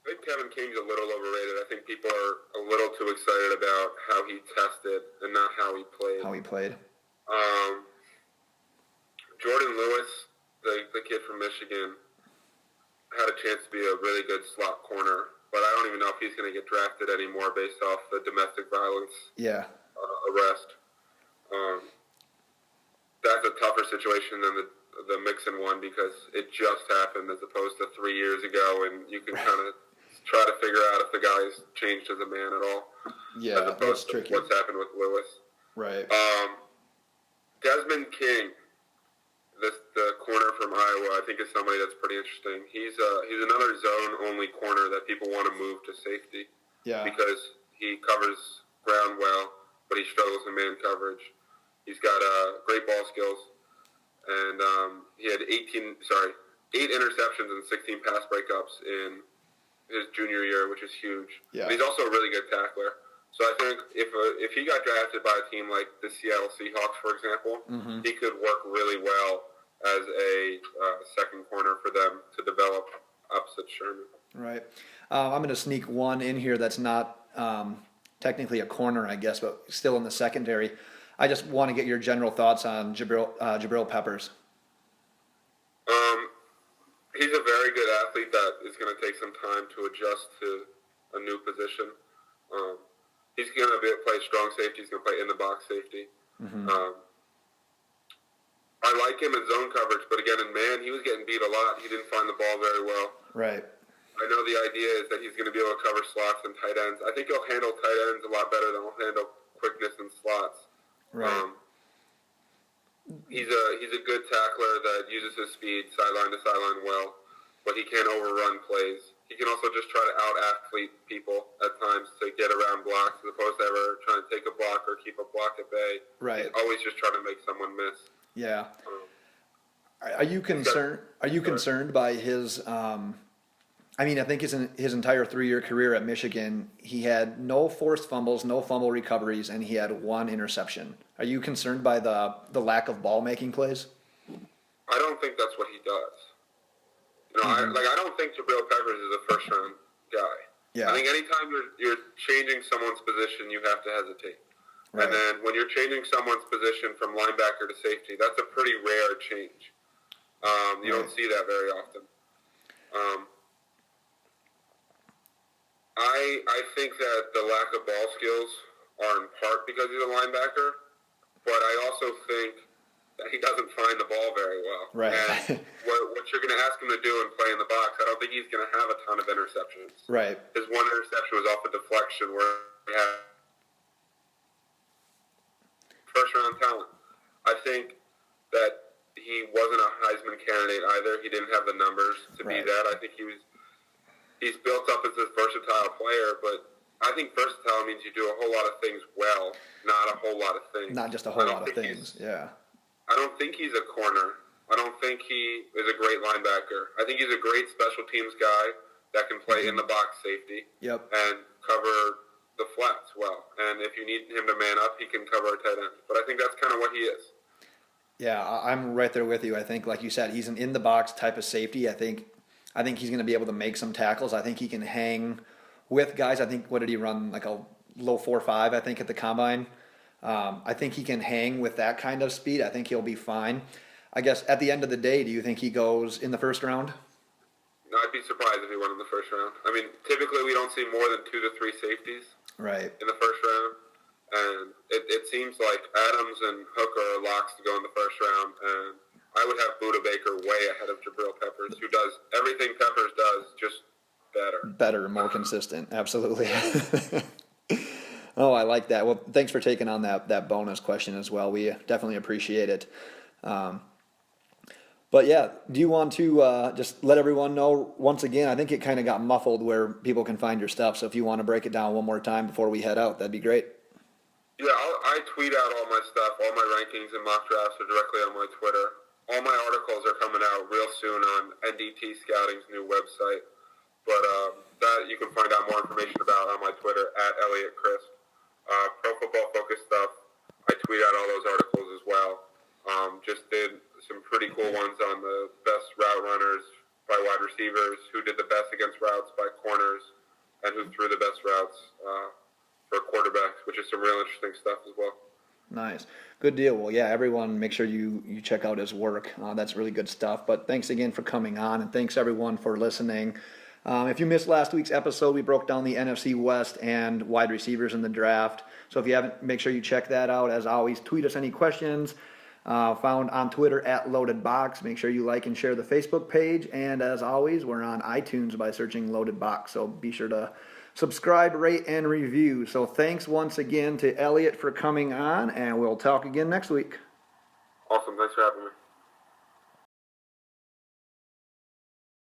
I think Kevin King's a little overrated. I think people are a little too excited about how he tested and not how he played. Jordan Lewis, the kid from Michigan, had a chance to be a really good slot corner, but I don't even know if he's going to get drafted anymore based off the domestic violence arrest. That's a tougher situation than the Mixon one because it just happened as opposed to 3 years ago, and you can kind of try to figure out if the guy's changed as a man at all. Yeah, as opposed to what's happened with Lewis. Right. Desmond King, the corner from Iowa, I think is somebody that's pretty interesting. He's another zone-only corner that people want to move to safety. Yeah. Because he covers ground well, but he struggles in man coverage. He's got great ball skills, and he had 8 interceptions and 16 pass breakups in his junior year, which is huge. Yeah. But he's also a really good tackler. So I think if he got drafted by a team like the Seattle Seahawks, for example, he could work really well as a second corner for them to develop opposite Sherman. Right. I'm going to sneak one in here that's not technically a corner, I guess, but still in the secondary. I just want to get your general thoughts on Jabril Peppers. He's a very good athlete that is going to take some time to adjust to a new position. He's going to play strong safety. He's going to play in the box safety. I like him in zone coverage, but again, in man, he was getting beat a lot. He didn't find the ball very well. Right. I know the idea is that he's going to be able to cover slots and tight ends. I think he'll handle tight ends a lot better than he'll handle quickness and slots. Right. He's a good tackler that uses his speed sideline to sideline well, but he can't overrun plays. He can also just try to out-athlete people at times to get around blocks as opposed to ever trying to take a block or keep a block at bay. Right. He's always just trying to make someone miss. Yeah. Are you concerned? Are you concerned by his? I mean, I think his entire 3-year career at Michigan, he had no forced fumbles, no fumble recoveries, and he had 1 interception. Are you concerned by the lack of ball making plays? I don't think that's what he does. You know, I don't think Jabril Peppers is a first-round guy. Yeah. I think anytime you're changing someone's position, you have to hesitate. Right. And then when you're changing someone's position from linebacker to safety, that's a pretty rare change. You don't see that very often. I think that the lack of ball skills are in part because he's a linebacker, but I also think that he doesn't find the ball very well. Right. And what you're going to ask him to do and play in the box, I don't think he's going to have a ton of interceptions. Right. His 1 interception was off a deflection where he had first-round talent. I think that he wasn't a Heisman candidate either. He didn't have the numbers to be that. I think he's built up as a versatile player, but I think versatile means you do a whole lot of things well, not a whole lot of things. Not just a whole lot of things, yeah. I don't think he's a corner. I don't think he is a great linebacker. I think he's a great special teams guy that can play in the box safety and cover the flats well. And if you need him to man up, he can cover a tight end. But I think that's kind of what he is. Yeah, I'm right there with you. I think, like you said, he's an in-the-box type of safety. I think he's going to be able to make some tackles. I think he can hang with guys. I think, what did he run, like a low 4.5, I think, at the combine. I think he can hang with that kind of speed. I think he'll be fine. I guess at the end of the day, do you think he goes in the first round? No, I'd be surprised if he went in the first round. I mean, typically we don't see more than 2 to 3 safeties in the first round. And it seems like Adams and Hooker are locks to go in the first round. And I would have Buda Baker way ahead of Jabril Peppers, who does everything Peppers does, just better. Better, more consistent. Absolutely. Oh, I like that. Well, thanks for taking on that bonus question as well. We definitely appreciate it. But yeah, do you want to just let everyone know once again? I think it kind of got muffled where people can find your stuff. So if you want to break it down one more time before we head out, that'd be great. Yeah, I tweet out all my stuff. All my rankings and mock drafts are directly on my Twitter. All my articles are coming out real soon on NDT Scouting's new website. But that you can find out more information about on my Twitter at Eliot Crist. Pro football focused stuff. I tweet out all those articles as well. Just did some pretty cool ones on the best route runners by wide receivers, who did the best against routes by corners, and who threw the best routes for quarterbacks, which is some real interesting stuff as well. Nice. Good deal. Well, yeah, everyone, make sure you check out his work. That's really good stuff. But thanks again for coming on, and thanks everyone for listening. If you missed last week's episode, we broke down the NFC West and wide receivers in the draft. So if you haven't, make sure you check that out. As always, tweet us any questions. Found on Twitter at Loaded Box. Make sure you like and share the Facebook page. And as always, we're on iTunes by searching Loaded Box. So be sure to subscribe, rate, and review. So thanks once again to Eliot for coming on, and we'll talk again next week. Awesome. Thanks for having me.